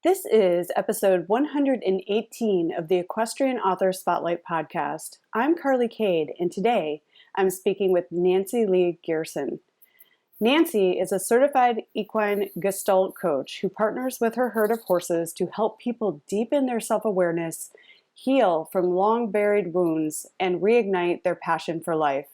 This is episode 118 of the Equestrian Author Spotlight podcast. I'm Carly Cade, and today I'm speaking with Nancy Lee Gerson. Nancy is a certified Equine Gestalt Coach who partners with her herd of horses to help people deepen their self-awareness, heal from long-buried wounds, and reignite their passion for life.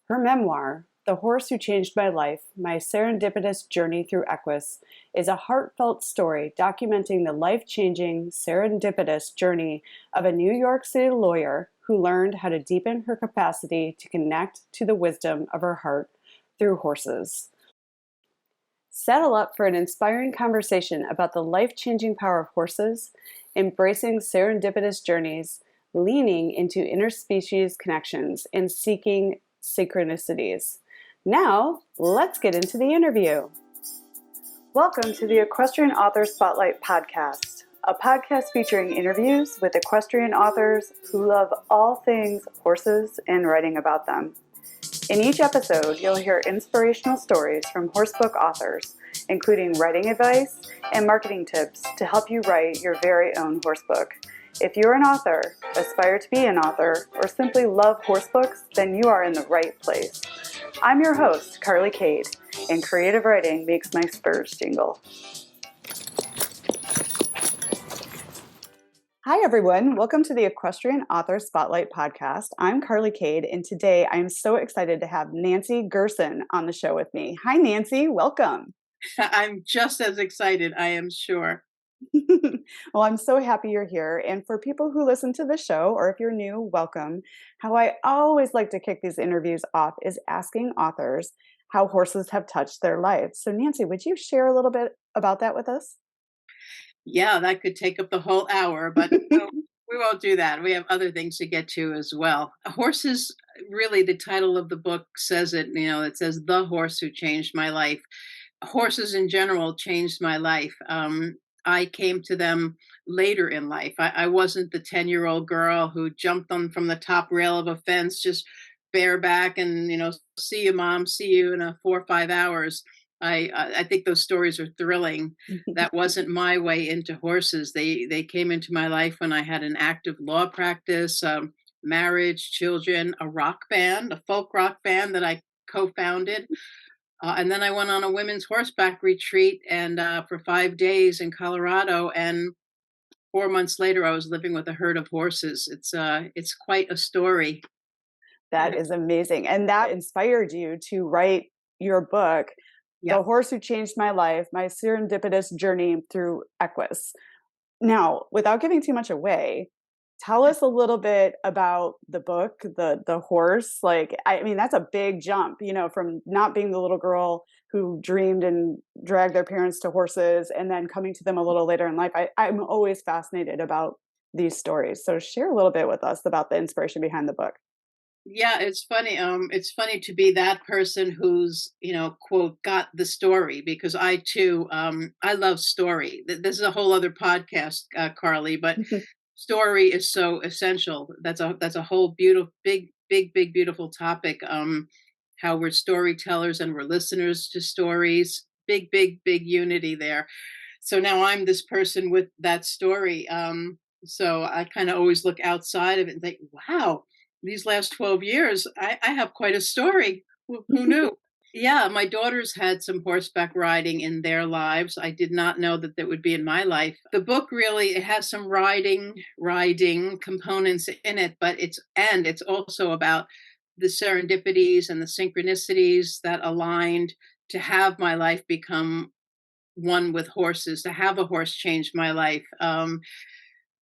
Her memoir, The Horse Who Changed My Life, My Serendipitous Journey Through Equus, is a heartfelt story documenting the life-changing, serendipitous journey of a New York City lawyer who learned how to deepen her capacity to connect to the wisdom of her heart through horses. Settle up for an inspiring conversation about the life-changing power of horses, embracing serendipitous journeys, leaning into interspecies connections, and seeking synchronicities. Now, let's get into the interview. Welcome to the Equestrian Author Spotlight podcast, a podcast featuring interviews with equestrian authors who love all things horses and writing about them. In each episode, you'll hear inspirational stories from horsebook authors, including writing advice and marketing tips to help you write your very own horsebook. If you're an author, aspire to be an author, or simply love horsebooks, then you are in the right place. I'm your host, Carly Cade, and creative writing makes my spurs jingle. Hi, everyone. Welcome to the Equestrian Author Spotlight podcast. I'm Carly Cade, and today I'm so excited to have Nancy Gerson on the show with me. Hi, Nancy. Welcome. I'm just as excited, I am sure. Well, I'm so happy you're here. And for people who listen to the show, or if you're new, welcome. How I always like to kick these interviews off is asking authors how horses have touched their lives. So Nancy, would you share a little bit about that with us? Yeah, that could take up the whole hour, but we won't do that. We have other things to get to as well. Horses, really, the title of the book says it, it says The Horse Who Changed My Life. Horses in general changed my life. I came to them later in life. I wasn't the 10-year-old girl who jumped on from the top rail of a fence, just bareback and, see you, mom, see you in 4 or 5 hours. I think those stories are thrilling. That wasn't my way into horses. They came into my life when I had an active law practice, marriage, children, a rock band, a folk rock band that I co-founded. And then I went on a women's horseback retreat and for 5 days in Colorado. And 4 months later, I was living with a herd of horses. It's quite a story. That is amazing. And that inspired you to write your book, Yep. The Horse Who Changed My Life, My Serendipitous Journey Through Equus. Now, without giving too much away, tell us a little bit about the book, the horse. That's a big jump, from not being the little girl who dreamed and dragged their parents to horses and then coming to them a little later in life. I'm always fascinated about these stories. So share a little bit with us about the inspiration behind the book. Yeah, it's funny. It's funny to be that person who's, quote, got the story, because I too, I love story. This is a whole other podcast, Carly, but story is so essential. That's a whole beautiful, big, beautiful topic. How we're storytellers and we're listeners to stories. Big, unity there. So now I'm this person with that story. So I kind of always look outside of it and think, wow, these last 12 years, I have quite a story. Who knew? Yeah, my daughters had some horseback riding in their lives. I did not know that would be in my life. The book really, it has some riding components in it, but it's also about the serendipities and the synchronicities that aligned to have my life become one with horses, to have a horse change my life.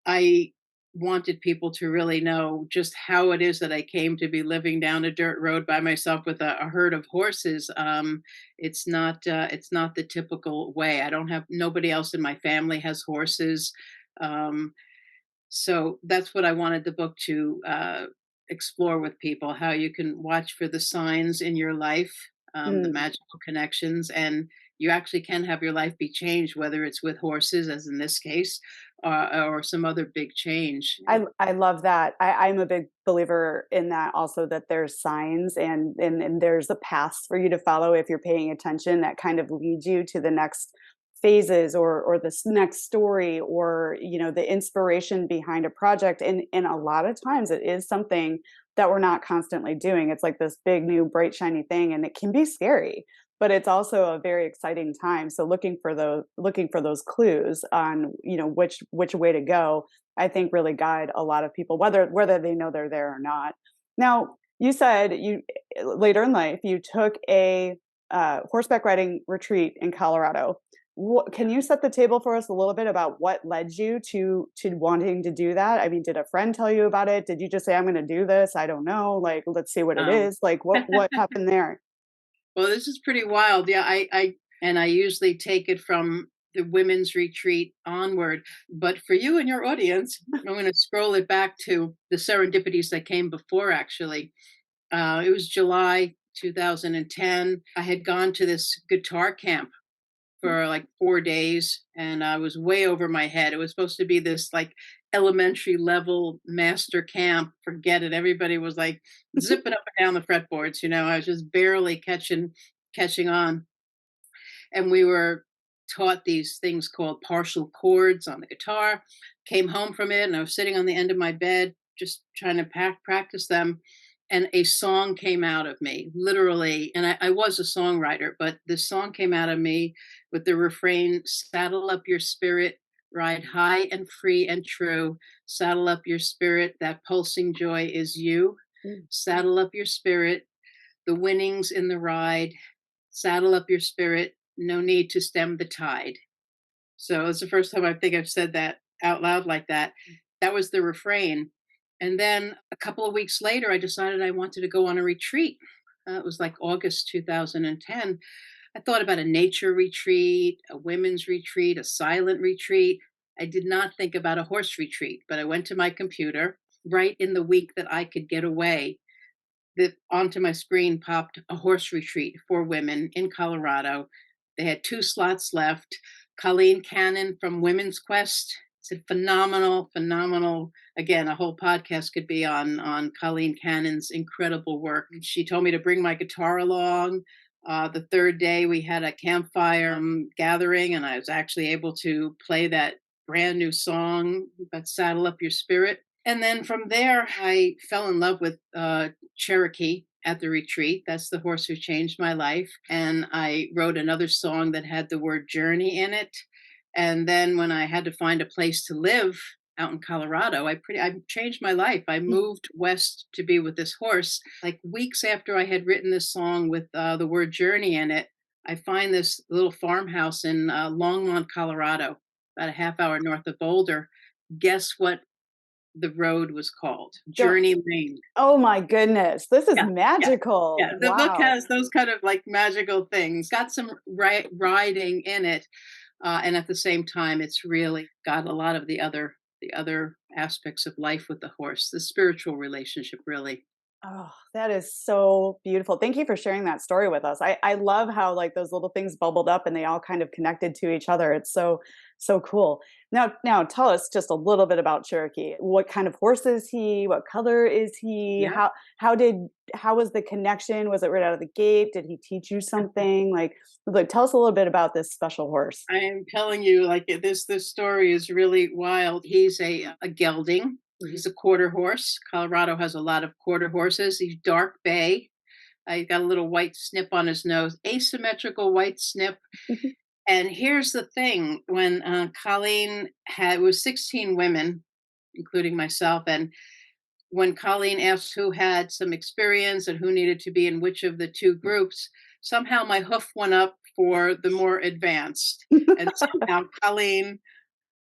I wanted people to really know just how it is that I came to be living down a dirt road by myself with a herd of horses. It's not the typical way. Nobody else in my family has horses. So that's what I wanted the book to explore with people, how you can watch for the signs in your life, the magical connections, and you actually can have your life be changed, whether it's with horses, as in this case, or some other big change. I love that. I'm a big believer in that also, that there's signs and there's a path for you to follow if you're paying attention that kind of leads you to the next phases or this next story or, the inspiration behind a project. And a lot of times it is something that we're not constantly doing. It's like this big, new, bright, shiny thing, and it can be scary, but it's also a very exciting time. So looking for those clues on, which way to go, I think really guide a lot of people, whether they know they're there or not. Now, you said you later in life you took a horseback riding retreat in Colorado. Can you set the table for us a little bit about what led you to wanting to do that? I mean, did a friend tell you about it? Did you just say, I'm going to do this? I don't know. Like, let's see what it Um, is. Like, what happened there? well, this is pretty wild. Yeah, I usually take it from the women's retreat onward. But for you and your audience, I'm going to scroll it back to the serendipities that came before, actually. It was July 2010. I had gone to this guitar camp for like 4 days, and I was way over my head. It was supposed to be this like elementary level master camp. Forget it. Everybody was like zipping up and down the fretboards. I was just barely catching on. And we were taught these things called partial chords on the guitar. Came home from it, and I was sitting on the end of my bed just trying to practice them. And a song came out of me, literally. And I was a songwriter, but this song came out of me with the refrain: saddle up your spirit, ride high and free and true. Saddle up your spirit, that pulsing joy is you. Mm. Saddle up your spirit, the winnings in the ride. Saddle up your spirit, no need to stem the tide. So it's the first time I think I've said that out loud like that. That was the refrain. And then a couple of weeks later, I decided I wanted to go on a retreat. It was like August 2010. I thought about a nature retreat, a women's retreat, a silent retreat. I did not think about a horse retreat, but I went to my computer right in the week that I could get away. That onto my screen popped a horse retreat for women in Colorado. They had 2 slots left. Colleen Cannon from Women's Quest said, phenomenal, phenomenal. Again, a whole podcast could be on Colleen Cannon's incredible work. She told me to bring my guitar along. The third day, we had a campfire gathering, and I was actually able to play that brand new song, but Saddle Up Your Spirit. And then from there, I fell in love with Cherokee at the retreat. That's the horse who changed my life. And I wrote another song that had the word journey in it. And then when I had to find a place to live out in Colorado, I changed my life. I moved west to be with this horse. Like weeks after I had written this song with the word journey in it, I find this little farmhouse in Longmont, Colorado, about a half hour north of Boulder. Guess what the road was called? Don't- Journey Lane. Oh my goodness. This is Yeah, yeah, magical. yeah. The book Wow. has those kind of like magical things. Got some riding in it, and at the same time, it's really got a lot of the other aspects of life with the horse, the spiritual relationship, really. Oh, that is so beautiful. Thank you for sharing that story with us. I love how like those little things bubbled up and they all kind of connected to each other. It's so cool. Now tell us just a little bit about Cherokee. What kind of horse is he? What color is he? Yeah. How was the connection? Was it right out of the gate? Did he teach you something? Like tell us a little bit about this special horse. I am telling you, like this story is really wild. He's a gelding. He's a quarter horse. Colorado has a lot of quarter horses. He's dark bay. He got a little white snip on his nose, asymmetrical white snip. And here's the thing: when Colleen had, it was 16 women, including myself, and when Colleen asked who had some experience and who needed to be in which of the two groups, somehow my hoof went up for the more advanced, and somehow Colleen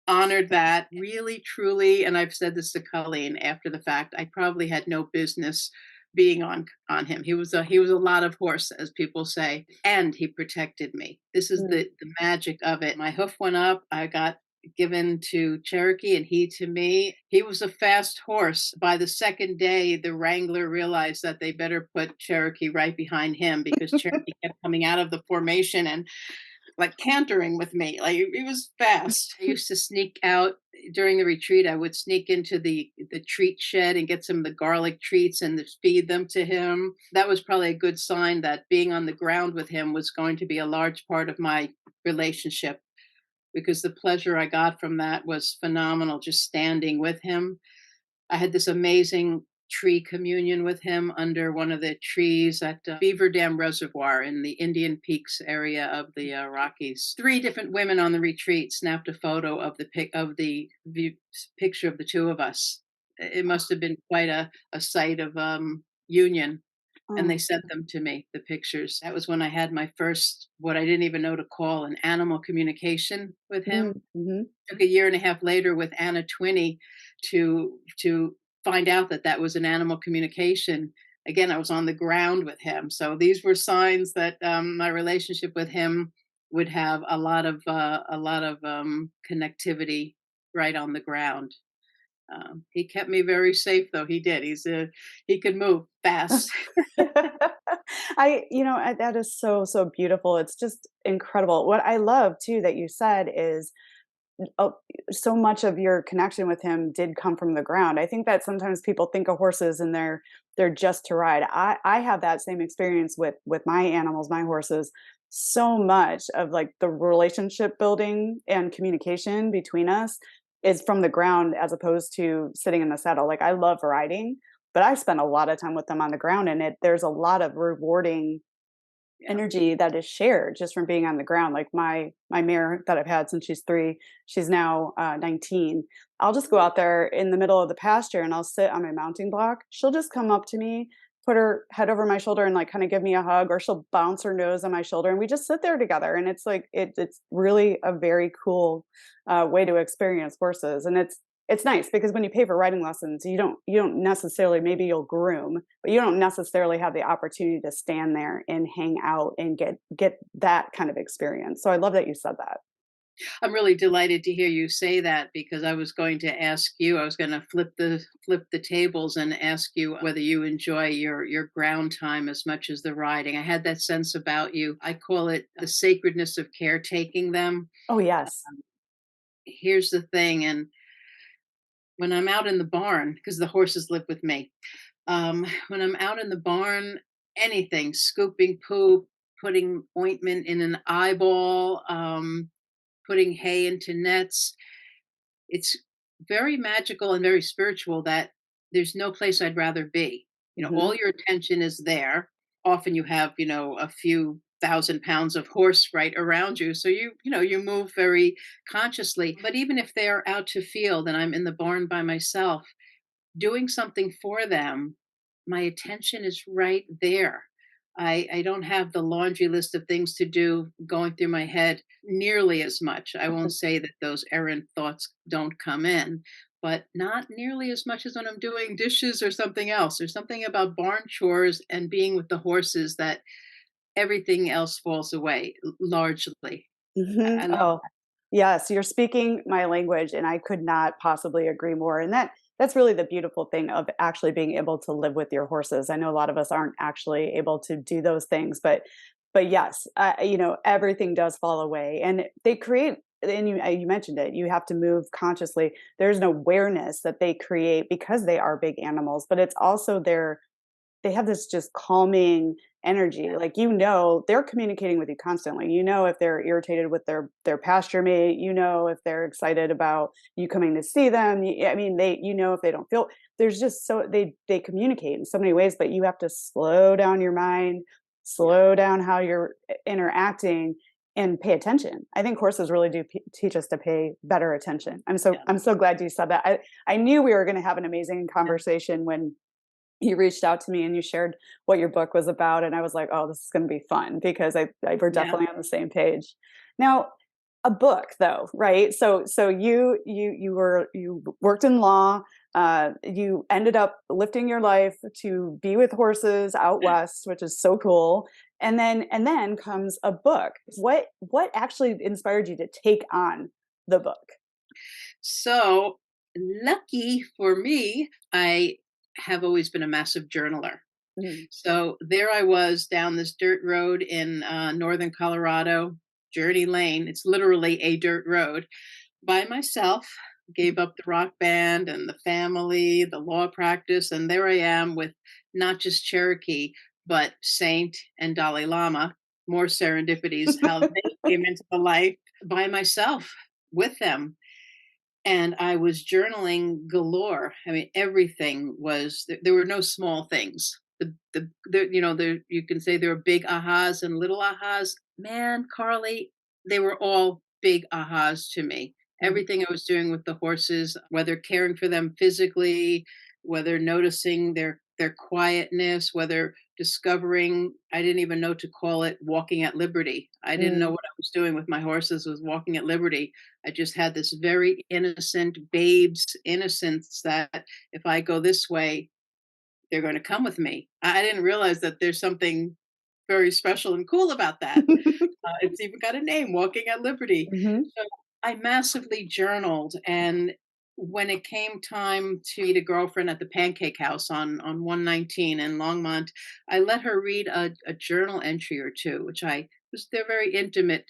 honored that really truly. And I've said this to Colleen after the fact. I probably had no business being on him. He was a lot of horse, as people say, and he protected me. This is the magic of it. My hoof went up. I got given to Cherokee and he to me. He was a fast horse. By the second day, the wrangler realized that they better put Cherokee right behind him because Cherokee kept coming out of the formation and like cantering with me. Like it was fast. I used to sneak out during the retreat. I would sneak into the treat shed and get some of the garlic treats and feed them to him. That was probably a good sign that being on the ground with him was going to be a large part of my relationship. because the pleasure I got from that was phenomenal, just standing with him. I had this amazing tree communion with him under one of the trees at Beaver Dam Reservoir in the Indian Peaks area of the Rockies. Three different women on the retreat snapped a photo of picture of the two of us. It must have been quite a sight of union. And they Oh. sent them to me, the pictures. That was when I had my first, what I didn't even know to call an animal communication with him. Mm-hmm. Took a year and a half later with Anna Twinney to find out that that was an animal communication. Again, I was on the ground with him, so these were signs that my relationship with him would have a lot of connectivity right on the ground. He kept me very safe, though. He did. He could move fast. That is so, so beautiful. It's just incredible. What I love too that you said is, oh, so much of your connection with him did come from the ground. I think that sometimes people think of horses and they're just to ride. I have that same experience with my animals, my horses. So much of like the relationship building and communication between us is from the ground as opposed to sitting in the saddle. Like I love riding, but I spend a lot of time with them on the ground, and there's a lot of rewarding Yeah. energy that is shared just from being on the ground. Like my mare that I've had since she's 3, she's now 19. I'll just go out there in the middle of the pasture and I'll sit on my mounting block. She'll just come up to me, put her head over my shoulder and like kind of give me a hug, or she'll bounce her nose on my shoulder, and we just sit there together. And it's like it's really a very cool way to experience horses. And it's nice because when you pay for riding lessons, you don't necessarily, maybe you'll groom, but you don't necessarily have the opportunity to stand there and hang out and get that kind of experience. So I love that you said that. I'm really delighted to hear you say that, because I was going to ask you, I was going to flip the tables and ask you whether you enjoy your ground time as much as the riding. I had that sense about you. I call it the sacredness of caretaking them. Oh yes. Here's the thing, and when I'm out in the barn, because the horses live with me, when I'm out in the barn, anything, scooping poop, putting ointment in an eyeball, putting hay into nets, it's very magical and very spiritual that there's no place I'd rather be. Hmm. All your attention is there. Often you have, a few thousand pounds of horse right around you. So you move very consciously. But even if they're out to field and I'm in the barn by myself, doing something for them, my attention is right there. I don't have the laundry list of things to do going through my head nearly as much. I won't say that those errant thoughts don't come in, but not nearly as much as when I'm doing dishes or something else. There's something about barn chores and being with the horses that everything else falls away largely. Hmm. I love Oh, yes, you're speaking my language, and I could not possibly agree more. And that's really the beautiful thing of actually being able to live with your horses. I know a lot of us aren't actually able to do those things, but yes, everything does fall away, and they create. And you mentioned it. You have to move consciously. There's an awareness that they create because they are big animals, but it's also they have this just calming energy. Like, they're communicating with you constantly. If they're irritated with their pasture mate, if they're excited about you coming to see them. I mean, if they don't feel, there's just, so they communicate in so many ways, but you have to slow down your mind, yeah, slow down how you're interacting, and pay attention. I think horses really do teach us to pay better attention. yeah, I'm so glad you said that. I knew we were going to have an amazing yeah, conversation when you reached out to me and you shared what your book was about, and I was like, oh, this is going to be fun, because we're yeah. definitely on the same page. Now, a book though, right? So you worked in law. You ended up lifting your life to be with horses out west, which is so cool. And then comes a book. What actually inspired you to take on the book? So, lucky for me, I have always been a massive journaler. Mm. So there I was down this dirt road in northern Colorado, Journey Lane. It's literally a dirt road, by myself. Gave up the rock band and the family, the law practice, and there I am with not just Cherokee, but Saint and Dalai Lama. More serendipities, how they came into the life by myself. with them, and I was journaling galore. I mean, everything was there were no small things. The you can say there were big ahas and little ahas. Man, Carly, they were all big ahas to me. Mhm. Everything I was doing with the horses, whether caring for them physically, whether noticing their quietness, whether discovering, I didn't even know to call it walking at liberty. I didn't know Mm. what I was doing with my horses was walking at liberty. I just had this very innocent babe's innocence that if I go this way, they're going to come with me. I didn't realize that there's something very special and cool about that. It's even got a name, Walking at Liberty. Mhm. So I massively journaled, and when it came time to meet a girlfriend at the Pancake House on 119 in Longmont, I let her read a journal entry or two, which I was they're very intimate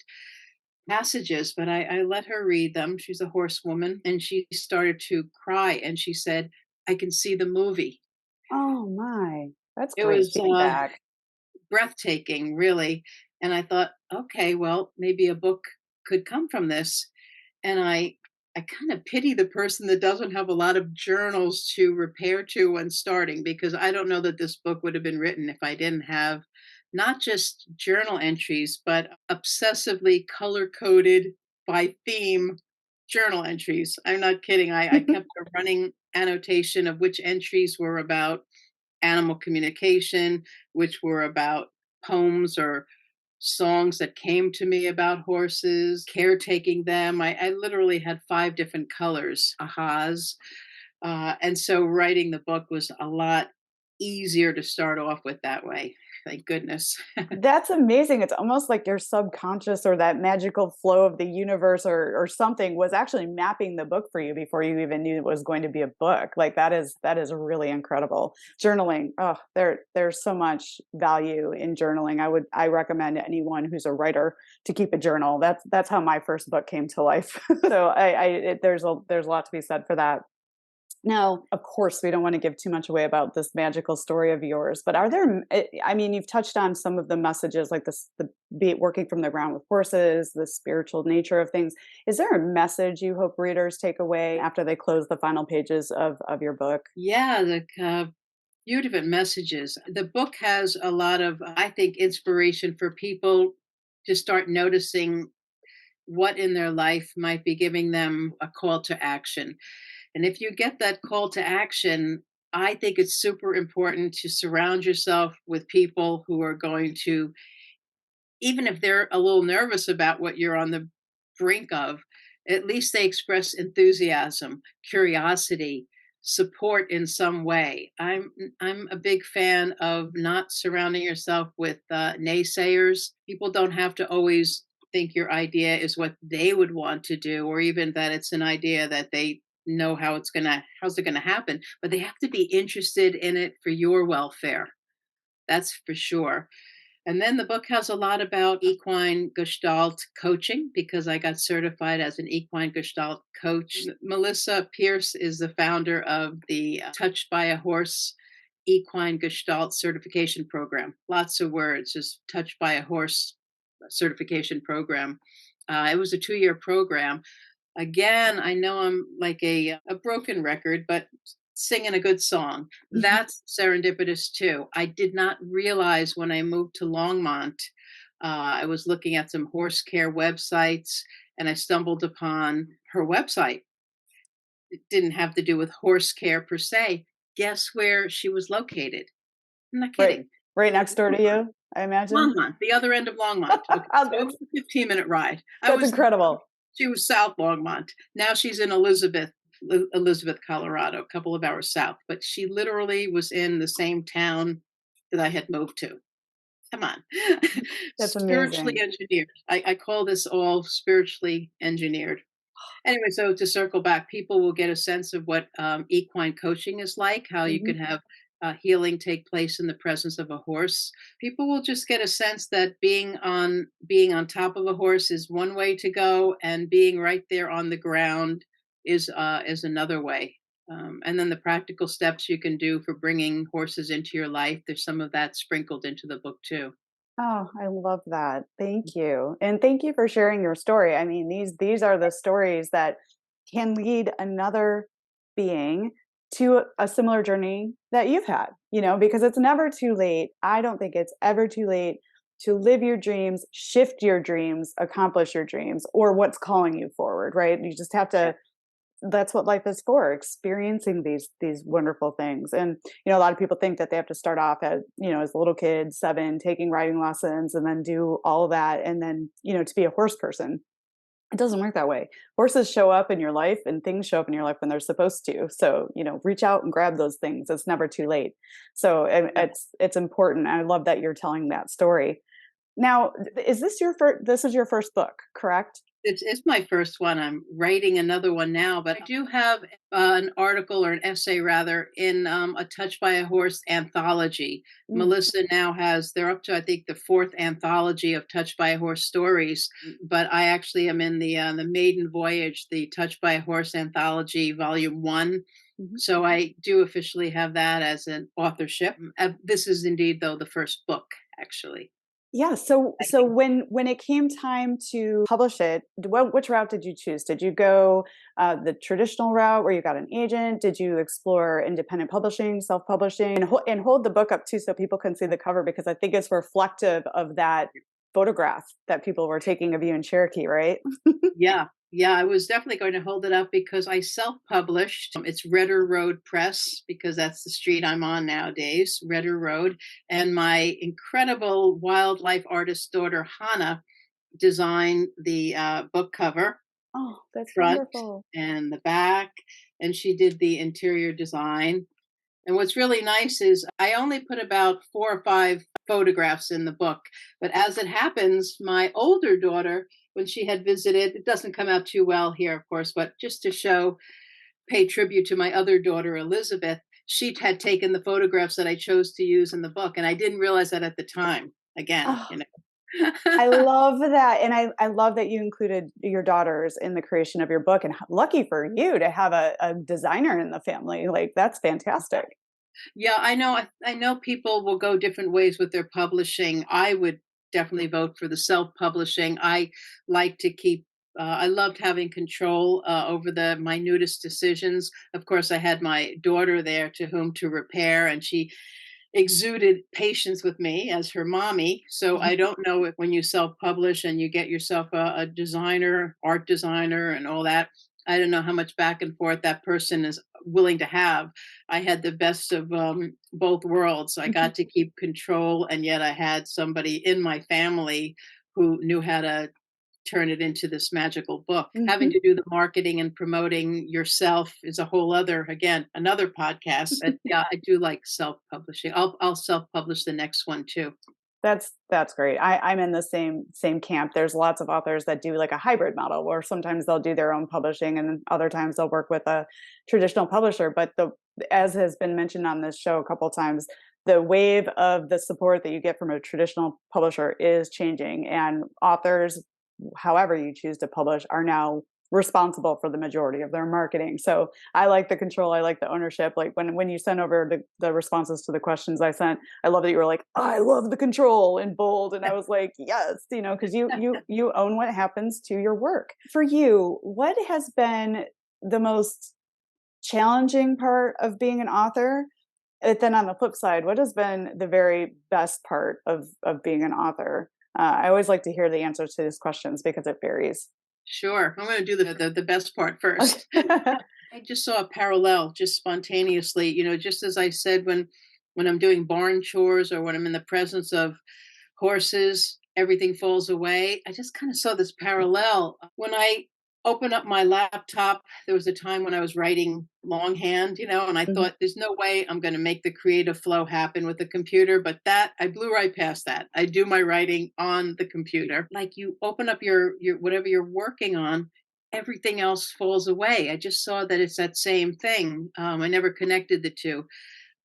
passages, but I let her read them. She's a horsewoman, and she started to cry, and she said, "I can see the movie." Oh my, that's It great was feedback. breathtaking, really. And I thought, okay, well, maybe a book could come from this. And I kind of pity the person that doesn't have a lot of journals to repair to when starting, because I don't know that this book would have been written if I didn't have not just journal entries, but obsessively color coded by theme journal entries. I'm not kidding. I kept a running annotation of which entries were about animal communication, which were about poems or songs that came to me about horses, caretaking them. I literally had 5 different colors, ahas. And so writing the book was a lot easier to start off with that way. Thank goodness. That's amazing. It's almost like your subconscious or that magical flow of the universe or something was actually mapping the book for you before you even knew it was going to be a book. Like that is really incredible. Journaling. Oh, there's so much value in journaling. I recommend anyone who's a writer to keep a journal. That's how my first book came to life. So there's a lot to be said for that. Now, of course, we don't want to give too much away about this magical story of yours, but are there, I mean, you've touched on some of the messages like this, the be it working from the ground with horses, the spiritual nature of things. Is there a message you hope readers take away after they close the final pages of your book? Yeah, the few different messages. The book has a lot of, I think, inspiration for people to start noticing what in their life might be giving them a call to action. And if you get that call to action, I think it's super important to surround yourself with people who are going to, even if they're a little nervous about what you're on the brink of, at least they express enthusiasm, curiosity, support in some way. I'm a big fan of not surrounding yourself with naysayers. People don't have to always think your idea is what they would want to do, or even that it's an idea that they know how's it gonna happen. But they have to be interested in it for your welfare. That's for sure. And then the book has a lot about equine gestalt coaching because I got certified as an equine gestalt coach. Melissa Pierce is the founder of the Touched by a Horse Equine Gestalt Certification Program. Lots of words, just Touched by a Horse certification program. It was a 2-year program. Again, I know I'm like a broken record, but singing a good song. That's serendipitous too. I did not realize when I moved to Longmont, I was looking at some horse care websites and I stumbled upon her website. It didn't have to do with horse care per se. Guess where she was located? I'm not Right, kidding. right next door to you, I imagine. Longmont, the other end of Longmont. Okay, so it that's was a 15-minute ride. I that's was incredible. She was South Longmont. Now she's in Elizabeth, Colorado, a couple of hours south, but she literally was in the same town that I had moved to. Come on. That's Spiritually amazing. engineered. I call this all spiritually engineered. Anyway, so to circle back, people will get a sense of what equine coaching is like, how you Mhm. can have healing take place in the presence of a horse. People will just get a sense that being on top of a horse is one way to go, and being right there on the ground is another way. And then the practical steps you can do for bringing horses into your life. There's some of that sprinkled into the book too. Oh, I love that. Thank you. And thank you for sharing your story. I mean, these are the stories that can lead another being to a similar journey that you've had, because it's never too late. I don't think it's ever too late to live your dreams, shift your dreams, accomplish your dreams, or what's calling you forward, right? You just have to, that's what life is for, experiencing these wonderful things. And a lot of people think that they have to start off as as a little kid, 7, taking riding lessons, and then do all of that, and then to be a horse person. It doesn't work that way. Horses show up in your life, and things show up in your life when they're supposed to. So reach out and grab those things. It's never too late. So Yeah. it's important. I love that you're telling that story. Now, is this your first? This is your first book, correct? It's my first one. I'm writing another one now, but I do have an article or an essay rather in a Touch by a Horse anthology. Mm. Melissa now has, they're up to, I think, the fourth anthology of Touch by a Horse stories, but I actually am in the maiden voyage, the Touch by a Horse anthology, volume 1. Mhm. So I do officially have that as an authorship. This is indeed, though, the first book, actually. Yeah. So when it came time to publish it, which route did you choose? Did you go the traditional route where you got an agent? Did you explore independent publishing, self publishing, and hold the book up too so people can see the cover, because I think it's reflective of that photograph that people were taking of you in Cherokee, right? Yeah, yeah, I was definitely going to hold it up because I self-published. It's Redder Road Press because that's the street I'm on nowadays, Redder Road. And my incredible wildlife artist daughter, Hannah, designed the book cover, Oh, that's front wonderful. and the back, and she did the interior design. And what's really nice is I only put about 4 or 5 photographs in the book. But as it happens, my older daughter, when she had visited, it doesn't come out too well here, of course, but just to pay tribute to my other daughter, Elizabeth, she had taken the photographs that I chose to use in the book. And I didn't realize that at the time. Again, Oh, you know. I love that. And I love that you included your daughters in the creation of your book. And lucky for you to have a designer in the family. Like, that's fantastic. Yeah, I know. I know people will go different ways with their publishing. I would definitely vote for the self-publishing. I like to keep. I loved having control over the minutest decisions. Of course, I had my daughter there to whom to repair, and she exuded patience with me as her mommy. So I don't know if when you self-publish and you get yourself a designer, art designer, and all that. I don't know how much back and forth that person is willing to have. I had the best of both worlds. I got to keep control, and yet I had somebody in my family who knew how to turn it into this magical book. Having Mhm. to do the marketing and promoting yourself is a whole other, again, another podcast. Yeah, I do like self-publishing. I'll self-publish the next one too. That's great. I'm in the same camp. There's lots of authors that do like a hybrid model where sometimes they'll do their own publishing and then other times they'll work with a traditional publisher. But the as has been mentioned on this show a couple times, the wave of the support that you get from a traditional publisher is changing, and authors, however you choose to publish, are now responsible for the majority of their marketing. So I like the control, I like the ownership. Like when you sent over the responses to the questions I sent, I love that you were like, I love the control in bold. And I was like, yes, because you own what happens to your work. For you, what has been the most challenging part of being an author? And then on the flip side, what has been the very best part of being an author? I always like to hear the answers to these questions because it varies. Sure. I'm going to do the best part Okay. first. I just saw a parallel just spontaneously, just as I said when I'm doing barn chores or when I'm in the presence of horses, everything falls away. I just kind of saw this parallel. When I open up my laptop, there was a time when I was writing longhand, and I Mhm. thought there's no way I'm going to make the creative flow happen with a computer, but that I blew right past that. I do my writing on the computer. Like you open up your whatever you're working on, everything else falls away. I just saw that it's that same thing. I never connected the two.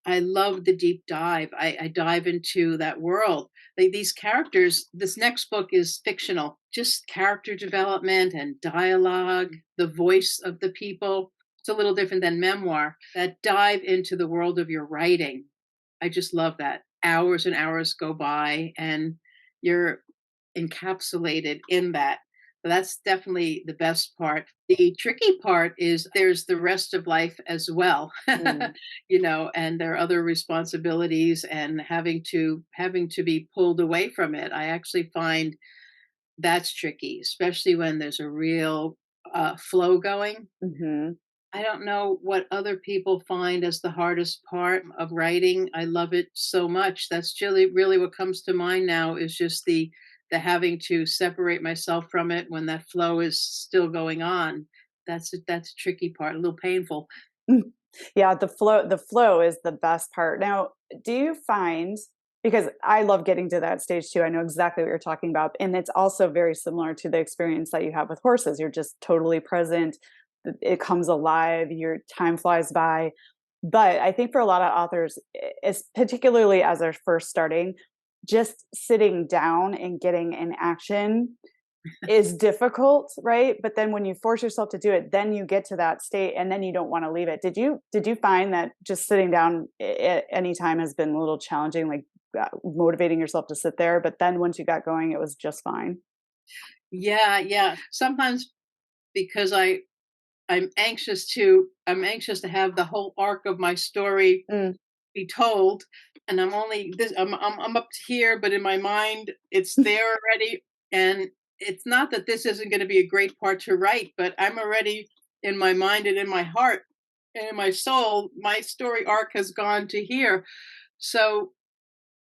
I love the deep dive. I dive into that world. These characters, this next book is fictional, just character development and dialogue, the voice of the people. It's a little different than memoir. That dive into the world of your writing. I just love that. Hours and hours go by, and you're encapsulated in that. So that's definitely the best part. The tricky part is there's the rest of life as well. Mm. And there are other responsibilities and having to be pulled away from it. I actually find that's tricky, especially when there's a real flow going. Hmm. I don't know what other people find as the hardest part of writing. I love it so much. That's really what comes to mind now is just the having to separate myself from it when that flow is still going on. That's a tricky part, a little painful. Yeah, the flow is the best part. Now, do you find, because I love getting to that stage too, I know exactly what you're talking about. And it's also very similar to the experience that you have with horses. You're just totally present. It comes alive, your time flies by. But I think for a lot of authors, it's particularly as they're first starting, just sitting down and getting in action is difficult, right? But then when you force yourself to do it, then you get to that state and then you don't want to leave it. Did you find that just sitting down at any time has been a little challenging, like motivating yourself to sit there, but then once you got going it was just fine? Yeah, yeah. Sometimes because I'm anxious to have the whole arc of my story Mm. be told, and I'm up to here, but in my mind it's there already. And it's not that this isn't going to be a great part to write, but I'm already in my mind and in my heart and in my soul. My story arc has gone to here. So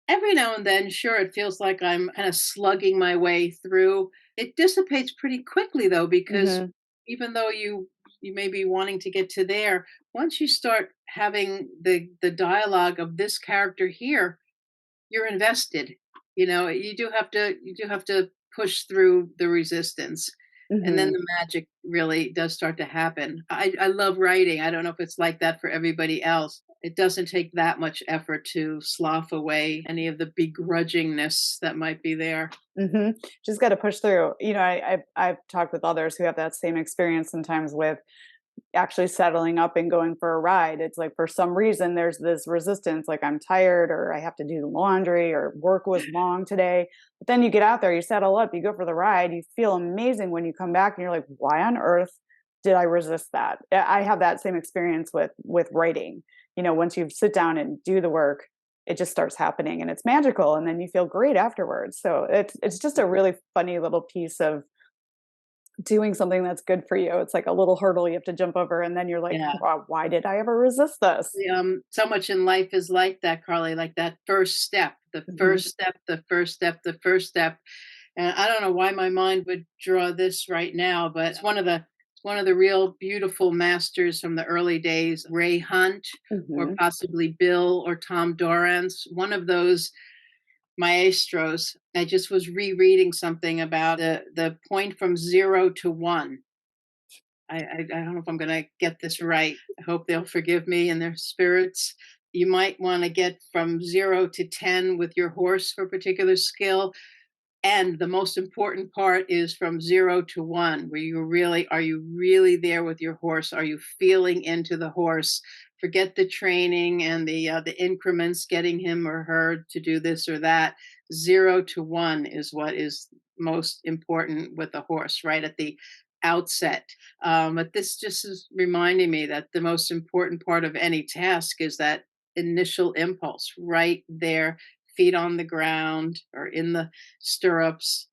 every now and then, sure, it feels like I'm kind of slugging my way through. It dissipates pretty quickly though, because Hmm. even though you may be wanting to get to there, once you start having the dialogue of this character here, you're invested. You do have to push through the resistance. And then Hmm. the magic really does start to happen. I love writing. I don't know if it's like that for everybody else. It doesn't take that much effort to slough away any of the begrudgingness that might be there. Hmm. Just got to push through. I've talked with others who have that same experience sometimes with actually settling up and going for a ride. It's like for some reason there's this resistance, like I'm tired or I have to do the laundry or work was long today. But then you get out there, you settle up, you go for the ride, you feel amazing when you come back and you're like, why on earth did I resist that? I have that same experience with writing. Once you sit down and do the work, it just starts happening and it's magical and then you feel great afterwards. So it's just a really funny little piece of doing something that's good for you. It's like a little hurdle you have to jump over, and then you're like, Yeah. wow, why did I ever resist this? So much in life is like that, Carly, like that first step, the Hmm. first step, the first step, the first step. And I don't know why my mind would draw this right now, but it's one of the real beautiful masters from the early days, Ray Hunt, or Hmm. possibly Bill or Tom Dorrance, one of those maestros. I just was rereading something about the point from 0 to 1. I don't know if I'm gonna get this right. I hope they'll forgive me and their spirits. You might want to get from 0 to 10 with your horse for a particular skill. And the most important part is from 0 to 1, where are you really there with your horse? Are you feeling into the horse? Forget the training and the increments, getting him or her to do this or that. 0 to 1 is what is most important with a horse, right at the outset. But this just is reminding me that the most important part of any task is that initial impulse, right there, feet on the ground or in the stirrups,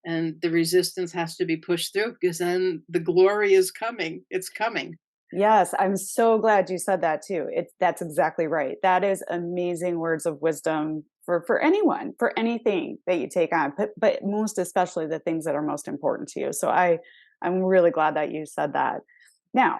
and the resistance has to be pushed through because then the glory is coming. It's coming. Yes, I'm so glad you said that too. That's exactly right. That is amazing words of wisdom for anyone, for anything that you take on, but most especially the things that are most important to you. So I'm really glad that you said that. Now,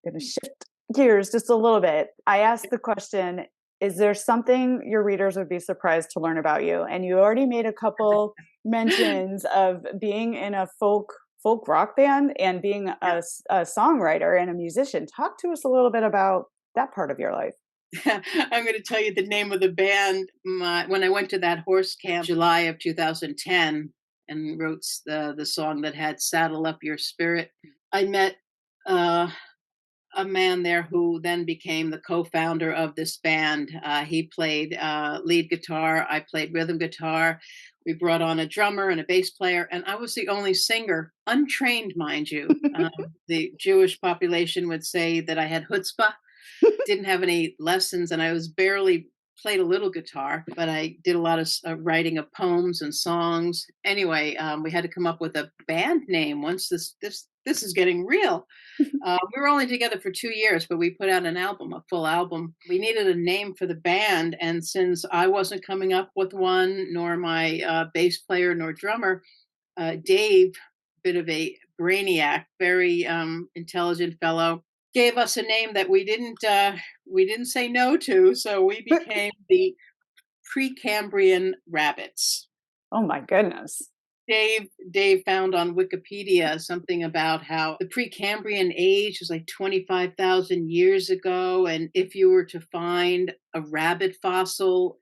going to shift gears just a little bit. I asked the question, is there something your readers would be surprised to learn about you? And you already made a couple mentions of being in a folk rock band and being Yeah. a songwriter and a musician. Talk to us a little bit about that part of your life. I'm going to tell you the name of the band. When I went to that horse camp July of 2010 and wrote the song that had "Saddle Up Your Spirit," I met uh, a man there who then became the co-founder of this band. He played lead guitar. I played rhythm guitar. We brought on a drummer and a bass player, and I was the only singer, untrained, mind you. The Jewish population would say that I had chutzpah, didn't have any lessons, and I was barely played a little guitar, but I did a lot of writing of poems and songs. Anyway, we had to come up with a band name once this is getting real. We were only together for 2 years, but we put out an album, a full album. We needed a name for the band, and since I wasn't coming up with one, nor my bass player nor drummer, Dave, bit of a brainiac, very intelligent fellow, gave us a name that we didn't say no to. So we became the Precambrian Rabbits. Oh my goodness. Dave found on Wikipedia something about how the Precambrian age was like 25,000 years ago, and if you were to find a rabbit fossil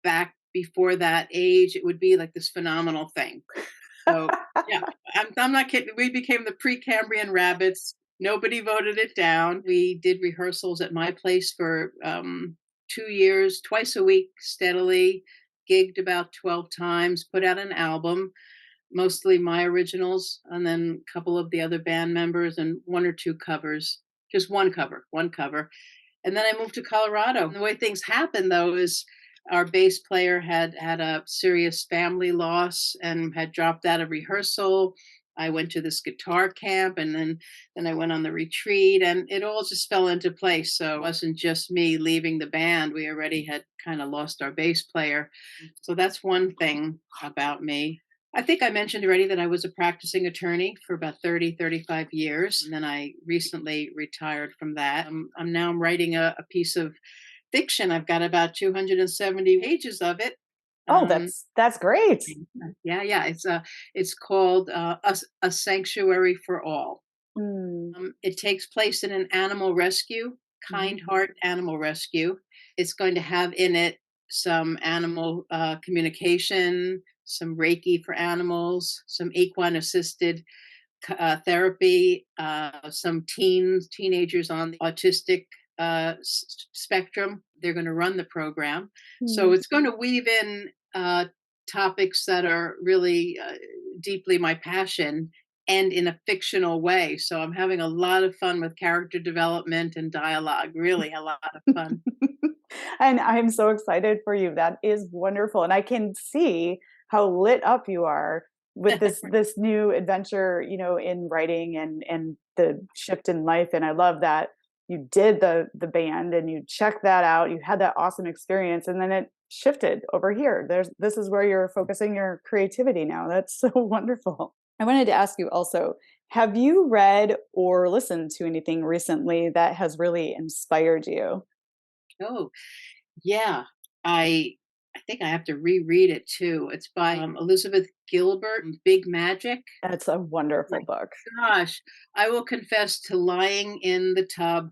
back before that age, it would be like this phenomenal thing. So yeah, I'm not kidding. We became the Precambrian Rabbits. Nobody voted it down. We did rehearsals at my place for 2 years, twice a week, steadily. Gigged about 12 times. Put out an album, mostly my originals, and then a couple of the other band members, and one or two covers. Just one cover. And then I moved to Colorado. And the way things happened, though, is our bass player had a serious family loss and had dropped out of rehearsal. I went to this guitar camp, and then I went on the retreat, and it all just fell into place. So it wasn't just me leaving the band. We already had kind of lost our bass player. So that's one thing about me. I think I mentioned already that I was a practicing attorney for about 35 years. And then I recently retired from that. I'm now writing a piece of fiction. I've got about 270 pages of it. Oh, that's great. Yeah. It's called a Sanctuary for All. It takes place in an animal rescue, Kind Heart Animal Rescue. It's going to have in it some animal communication, some Reiki for animals, some equine assisted therapy, some teenagers on the autistic spectrum. They're going to run the program. So it's going to weave in topics that are really deeply my passion, and in a fictional way. So I'm having a lot of fun with character development and dialogue, really a lot of fun. And I'm so excited for you. That is wonderful. And I can see how lit up you are with this new adventure, in writing and the shift in life. And I love that you did the band and you checked that out. You had that awesome experience, and then it shifted over here. This is where you're focusing your creativity now. That's so wonderful. I wanted to ask you also, have you read or listened to anything recently that has really inspired you? Oh, yeah. I think I have to reread it too. It's by Elizabeth Gilbert, Big Magic. That's a wonderful book. Gosh, I will confess to lying in the tub,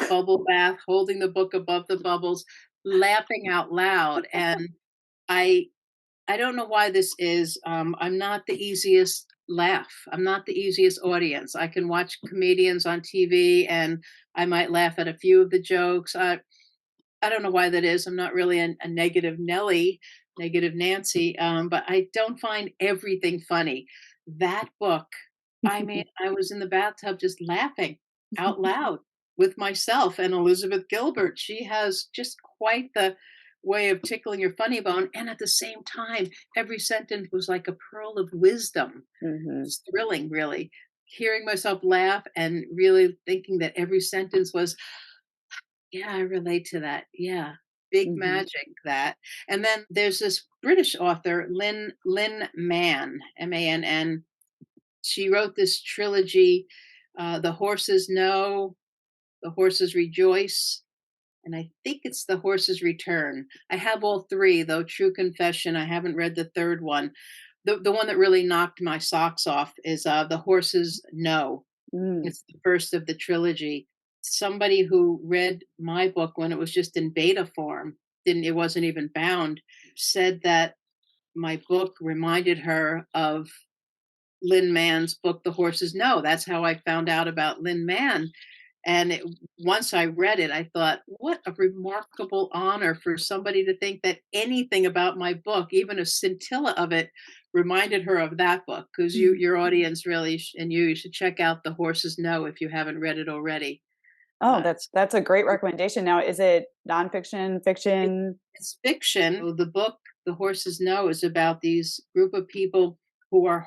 bubble bath, holding the book above the bubbles, laughing out loud. And I don't know why this is. I'm not the easiest laugh. I'm not the easiest audience. I can watch comedians on TV and I might laugh at a few of the jokes. I don't know why that is. I'm not really a negative Nelly, negative Nancy, but I don't find everything funny. That book, I mean, I was in the bathtub just laughing out loud with myself and Elizabeth Gilbert. She has just quite the way of tickling your funny bone. And at the same time, every sentence was like a pearl of wisdom. It's thrilling, really. Hearing myself laugh and really thinking that every sentence was, yeah, I relate to that. Yeah. Big magic, that. And then there's this British author, Lynn Mann, Mann. She wrote this trilogy, The Horses Know, The Horses Rejoice, and I think it's The Horses Return. I have all three, though, true confession, I haven't read the third one. The one that really knocked my socks off is The Horses Know. It's the first of the trilogy. Somebody who read my book when it was just in beta form, it wasn't even bound, said that my book reminded her of Lynn Mann's book, The Horses Know. That's how I found out about Lynn Mann. And once I read it, I thought, what a remarkable honor for somebody to think that anything about my book, even a scintilla of it, reminded her of that book. Because your audience really, and you should check out The Horses Know if you haven't read it already. Oh, It's that's a great recommendation. Now, is it nonfiction, It fiction? it's fiction. So the book, The Horses Know, is about these group of people who are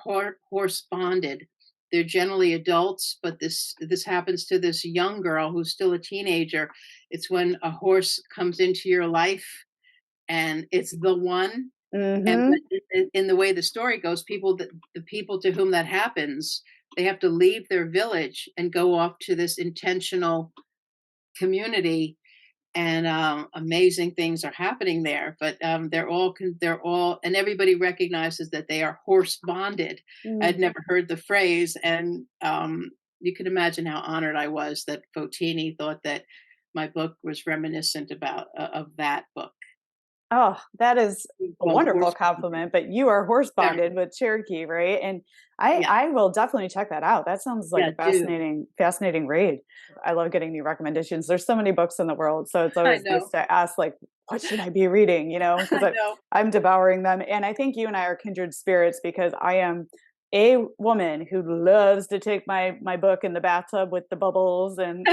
horse bonded. They're generally adults, but this happens to this young girl who's still a teenager. It's when a horse comes into your life and it's the one. And but Mm-hmm. in the way the story goes, the people to whom that happens, they have to leave their village and go off to this intentional community, and amazing things are happening there. But they're all, and everybody recognizes that they are horse bonded. I'd never heard the phrase, and you can imagine how honored I was that Fotini thought that my book was reminiscent about of that book Oh, that is a called wonderful Horse Bonded. compliment, but you are horse Very, bonded with Cherokee, right? And I yeah, I will definitely check that out. That sounds like yeah, a do. fascinating read. I love getting new recommendations. There's so many books in the world, so it's I always nice know, to ask like what should I be reading, because I know. I'm devouring them. And I think you and I are kindred spirits because I am a woman who loves to take my book in the bathtub with the bubbles and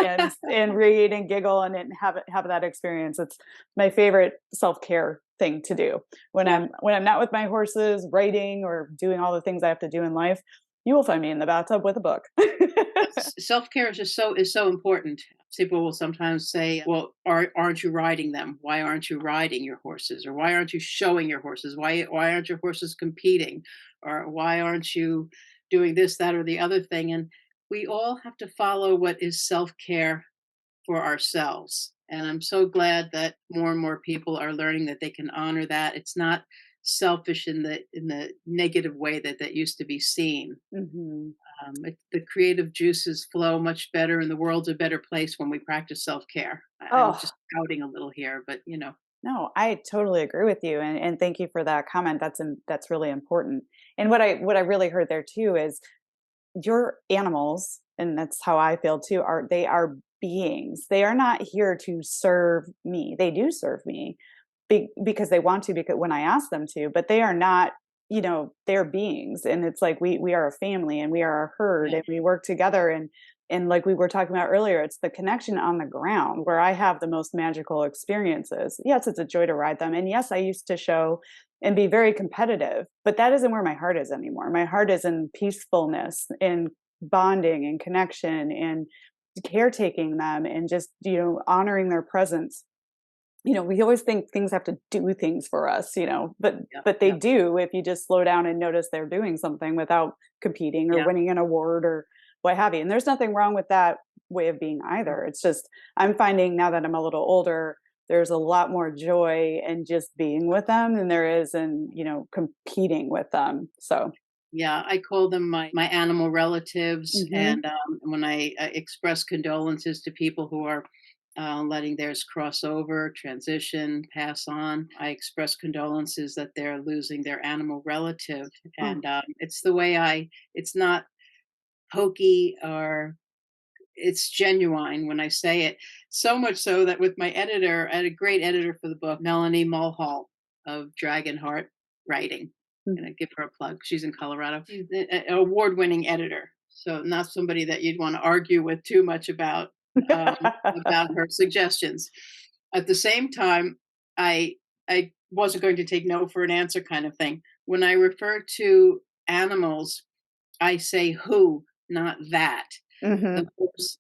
read and giggle and have that experience. It's my favorite self-care thing to do when Yeah. I'm not with my horses writing or doing all the things I have to do in life. You will find me in the bathtub with a book. Self-care is so important. People will sometimes say, "Well, aren't you riding them? Why aren't you riding your horses? Or why aren't you showing your horses? Why aren't your horses competing? Or why aren't you doing this, that, or the other thing?" And we all have to follow what is self-care for ourselves. And I'm so glad that more and more people are learning that they can honor that. It's not selfish in the negative way that that used to be seen. Hmm. The creative juices flow much better, and the world's a better place when we practice self care. I'm Oh, just pouting a little here, but no, I totally agree with you, and thank you for that comment. That's really important. And what I really heard there too is your animals, and that's how I feel too, they are beings. They are not here to serve me. They do serve me because they want to, because when I ask them to, but they are not, they're beings. And it's like we are a family and we are a herd yeah, and we work together, and like we were talking about earlier, it's the connection on the ground where I have the most magical experiences. Yes, it's a joy to ride them. And yes, I used to show and be very competitive, but that isn't where my heart is anymore. My heart is in peacefulness, in bonding and connection and caretaking them and just, honoring their presence. We always think things have to do things for us, but yeah, they yeah, do if you just slow down and notice they're doing something without competing or yeah. winning an award or what have you. And there's nothing wrong with that way of being either. It's just I'm finding now that I'm a little older, there's a lot more joy in just being with them than there is in, competing with them. So, Yeah, I call them my animal relatives, mhm. and when I express condolences to people who are letting theirs cross over, transition, pass on, I express condolences that they're losing their animal relative, Oh. and it's the way I. It's not hokey or it's genuine when I say it. So much so that with my editor, I had a great editor for the book, Melanie Mulhall of Dragonheart Writing. Mm. And I give her a plug. She's in Colorado. She's an award-winning editor, so not somebody that you'd want to argue with too much um, about her suggestions. At the same time, I wasn't going to take no for an answer kind of thing. When I refer to animals, I say who, not that. Mhm.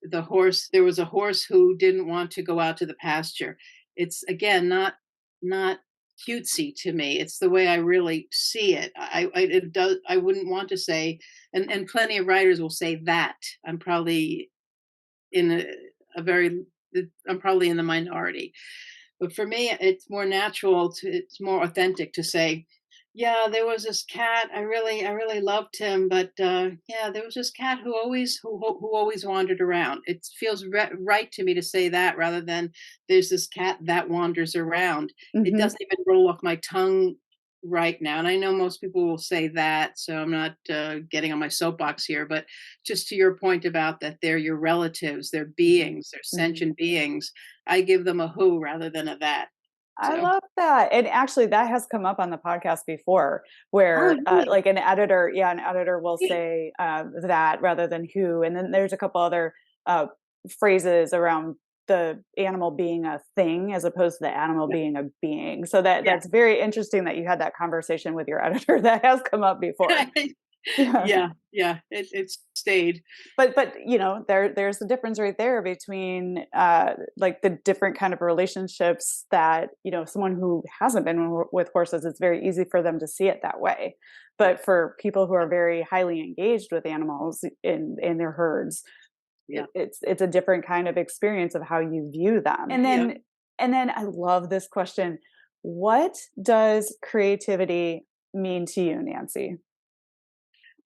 The horse, there was a horse who didn't want to go out to the pasture. It's again not cutesy to me. It's the way I really see it. I wouldn't want to say, and plenty of writers will say that. I'm probably in a very I'm probably in the minority. But for me, it's more authentic to say, yeah, there was this cat. I really loved him, but yeah, there was this cat who always wandered around. It feels right to me to say that rather than there's this cat that wanders around. It Mhm. doesn't even roll off my tongue right now. And I know most people will say that, so I'm not getting on my soapbox here, but just to your point about that they're your relatives, they're Mhm. beings, they're Mhm. sentient beings. I give them a who rather than a that. I So, love that. And actually that has come up on the podcast before oh, where really? like an editor will Great. say that rather than who. And then there's a couple other uh, phrases around the animal being a thing as opposed to the animal Yeah. being a being. So that Yeah. that's very interesting that you had that conversation with your editor. That has come up before. Yeah. Yeah. Yeah. It's stayed. But there's the difference right there between like the different kind of relationships that someone who hasn't been with horses, it's very easy for them to see it that way, Yeah. but for people who are very highly engaged with animals in their herds, Yeah. it's a different kind of experience of how you view them. and Yeah. then and then I love this question: what does creativity mean to you, Nancy?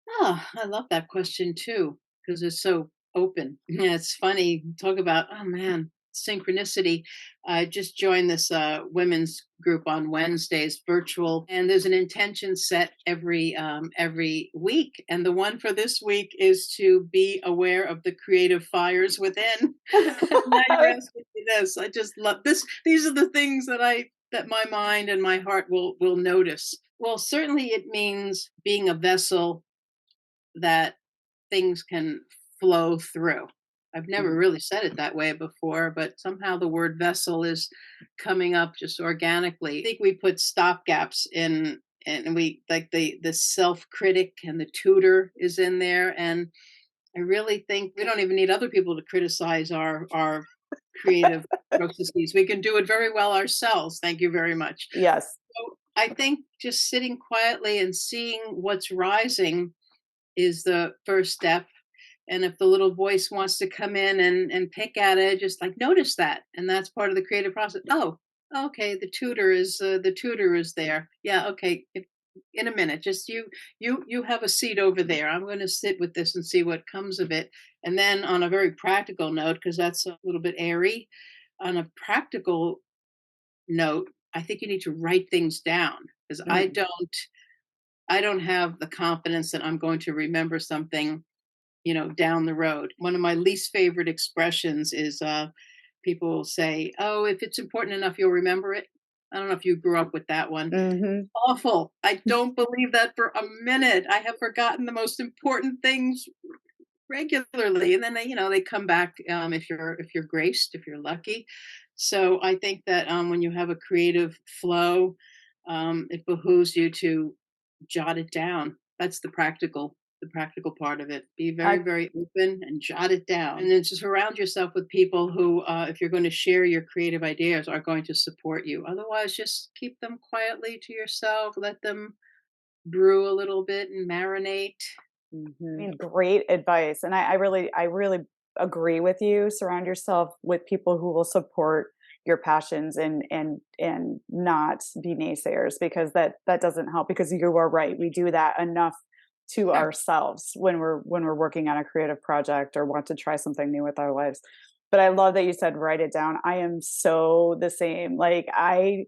Oh, I love that question too, because it's so open. Yeah, it's funny. Talk about, oh man, synchronicity. I just joined this women's group on Wednesdays, virtual, and there's an intention set every week. And the one for this week is to be aware of the creative fires within. Now you're asking me this. I just love this. These are the things that my mind and my heart will notice. Well, certainly it means being a vessel that things can flow through. I've never really said it that way before, but somehow the word vessel is coming up just organically. I think we put stopgaps in, and we like the self critic and the tutor is in there. And I really think we don't even need other people to criticize our creative processes. We can do it very well ourselves. Thank you very much. Yes. So I think just sitting quietly and seeing what's rising is the first step. And if the little voice wants to come in and pick at it, just like notice that, and that's part of the creative process. Oh, okay, the tutor is there. Yeah, okay. In a minute, just you have a seat over there. I'm going to sit with this and see what comes of it. And then on a very practical note, because that's a little bit airy, on a practical note, I think you need to write things down because Mm. I don't have the confidence that I'm going to remember something, down the road. One of my least favorite expressions is people say, "Oh, if it's important enough, you'll remember it." I don't know if you grew up with that one. Hmm. Awful. I don't believe that for a minute. I have forgotten the most important things regularly, and then they come back if you're graced, if you're lucky. So I think that when you have a creative flow, it behooves you to jot it down. That's the practical part of it. Be very, I very open and jot it down. And then just surround yourself with people who, if you're going to share your creative ideas, are going to support you. Otherwise, just keep them quietly to yourself. Let them brew a little bit and marinate. mean, great advice. And I really agree with you. Surround yourself with people who will support your passions and not be naysayers, because that doesn't help, because you are right. We do that enough to Sure. ourselves when we're working on a creative project or want to try something new with our lives. But I love that you said write it down. I am so the same. Like I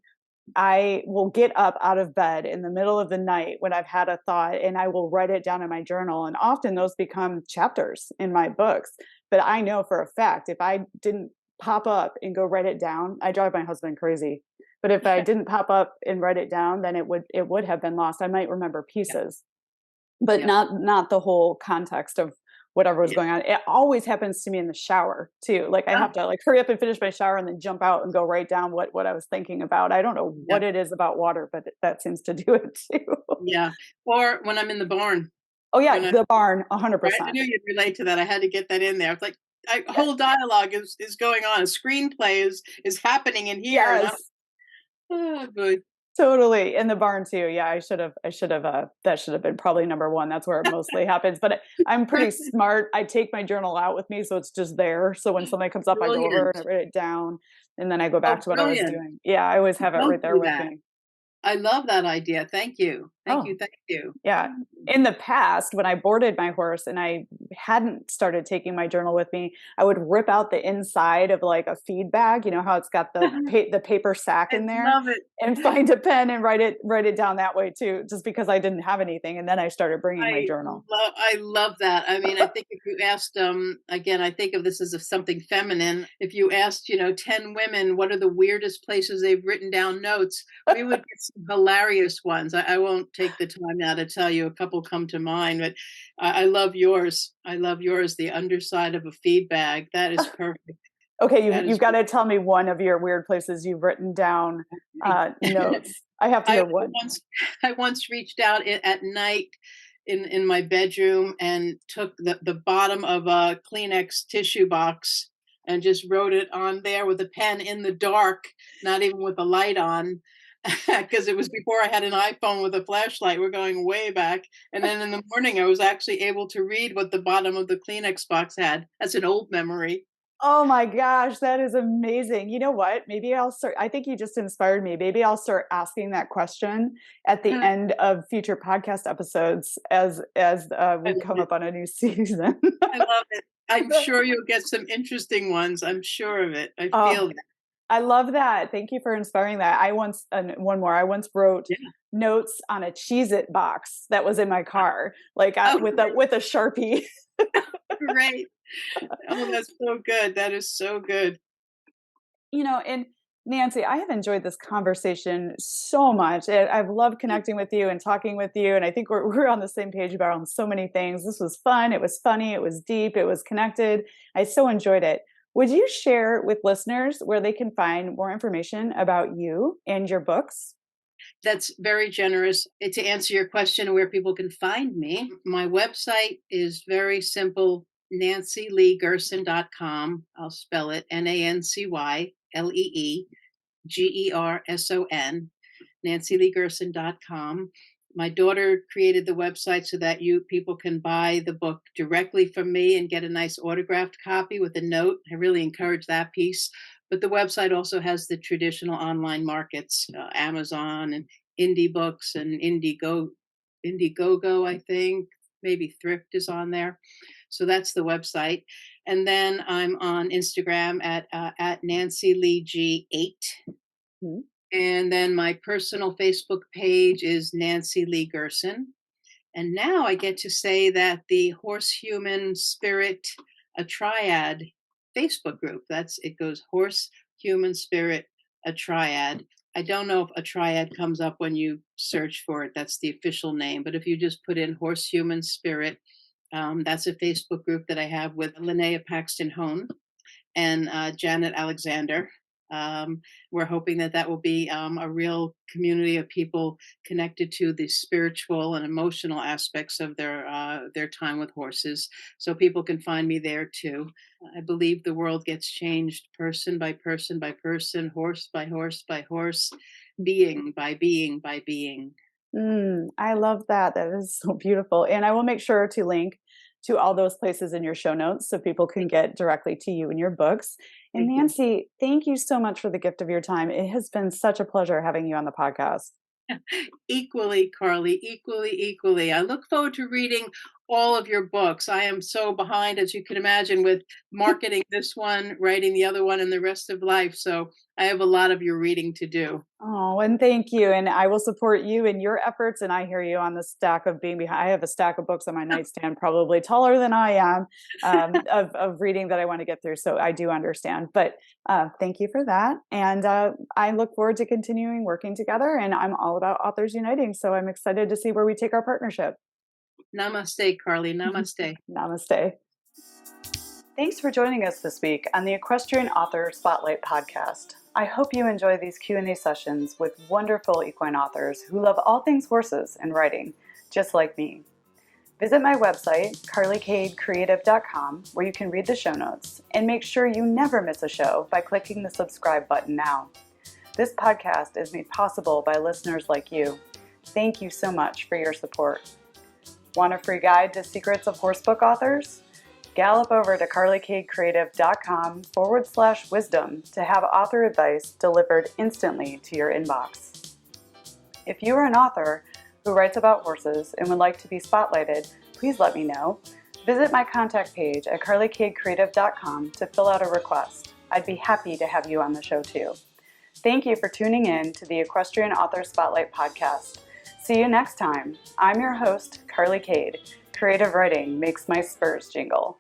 will get up out of bed in the middle of the night when I've had a thought, and I will write it down in my journal. And often those become chapters in my books. But I know for a fact, if I didn't pop up and go write it down, I drive my husband crazy. But if I didn't pop up and write it down, then it would have been lost. I might remember Yeah. pieces, but Yeah. not the whole context of whatever was Yeah. going on. It always happens to me in the shower too. Like I Oh, have to like hurry up and finish my shower and then jump out and go write down what I was thinking about. I don't know yeah. what it is about water, but that seems to do it too. Yeah. Or when I'm in the barn, Oh yeah, when I the barn, right? I 100%. knew you'd relate to that. I had to get that in there. It's like a whole dialogue is going on. A screenplay is happening in here, and I'm Yes, oh boy. totally. In the barn too. Yeah, I should have that should have been probably number one. That's where it mostly happens. But I'm pretty smart. I take my journal out with me, so it's just there. So when something comes up, I go over and Brilliant. I write it down, and then I go back Oh, to what I was brilliant. doing. Yeah, I always have it Don't right there do with that. me. I love that idea. Thank you. Thank you. Thank you. Yeah. In the past, when I boarded my horse and I hadn't started taking my journal with me, I would rip out the inside of like a feed bag, you know how it's got the paper sack I in there, love it. and find a pen and write it down that way too, just because I didn't have anything. And then I started bringing my journal. I love that. I mean, I think if you asked, again, I think of this as something feminine. If you asked, 10 women, what are the weirdest places they've written down notes, we would get some hilarious ones. I won't take the time now to tell you. A couple come to mind, but I love yours. I love yours. The underside of a feed bag. That is perfect. Okay, you've got to tell me one of your weird places you've written down notes. I have to hear one. I once reached out at night in my bedroom and took the bottom of a Kleenex tissue box and just wrote it on there with a pen in the dark, not even with a light on, because it was before I had an iPhone with a flashlight. We're going way back. And then in the morning, I was actually able to read what the bottom of the Kleenex box had. That's an old memory. Oh my gosh, that is amazing. You know what? Maybe I'll start. I think you just inspired me. Maybe I'll start asking that question at the end of future podcast episodes as we come up on a new season. I love it. I'm sure you'll get some interesting ones. I'm sure of it. I feel that. I love that. Thank you for inspiring that. I once wrote notes on a Cheez-It box that was in my car, like with a Sharpie. Great. Oh, that's so good. That is so good. And Nancy, I have enjoyed this conversation so much. I've loved connecting with you and talking with you. And I think we're on the same page about so many things. This was fun. It was funny. It was deep. It was connected. I so enjoyed it. Would you share with listeners where they can find more information about you and your books? That's very generous. To answer your question, where people can find me, my website is very simple, nancyleegerson.com. I'll spell it NancyLeeGerson, nancyleegerson.com. My daughter created the website so that people can buy the book directly from me and get a nice autographed copy with a note. I really encourage that piece. But the website also has the traditional online markets, Amazon and indie books and Indiegogo, I think. Maybe Thrift is on there. So that's the website. And then I'm on Instagram at Nancy Lee G8. Mm-hmm. And then my personal Facebook page is Nancy Lee Gerson. And now I get to say that the Horse, Human, Spirit, a Triad Facebook group. It goes Horse, Human, Spirit, a Triad. I don't know if a Triad comes up when you search for it. That's the official name. But if you just put in Horse, Human, Spirit, that's a Facebook group that I have with Linnea Paxton Hone and Janet Alexander. We're hoping that will be a real community of people connected to the spiritual and emotional aspects of their time with horses. So people can find me there too. I believe the world gets changed person by person by person, horse by horse by horse, being by being by being. I love that. That is so beautiful. And I will make sure to link to all those places in your show notes so people can get directly to you and your books. And Nancy, thank you so much for the gift of your time. It has been such a pleasure having you on the podcast. Equally, Carly, equally. I look forward to reading all of your books. I am so behind, as you can imagine, with marketing this one, writing the other one, and the rest of life. So I have a lot of your reading to do. Oh, and thank you. And I will support you in your efforts. And I hear you on the stack of being behind. I have a stack of books on my nightstand, probably taller than I am, of reading that I want to get through. So I do understand. But thank you for that. And I look forward to continuing working together. And I'm all about Authors Uniting. So I'm excited to see where we take our partnership. Namaste, Carly. Namaste. Namaste. Thanks for joining us this week on the Equestrian Author Spotlight podcast. I hope you enjoy these Q&A sessions with wonderful equine authors who love all things horses and writing, just like me. Visit my website, carlycadecreative.com, where you can read the show notes, and make sure you never miss a show by clicking the subscribe button now. This podcast is made possible by listeners like you. Thank you so much for your support. Want a free guide to secrets of horsebook authors? Gallop over to carlycadecreative.com/wisdom to have author advice delivered instantly to your inbox. If you are an author who writes about horses and would like to be spotlighted, please let me know. Visit my contact page at carlykadecreative.com to fill out a request. I'd be happy to have you on the show too. Thank you for tuning in to the Equestrian Author Spotlight podcast. See you next time. I'm your host, Carly Cade. Creative writing makes my spurs jingle.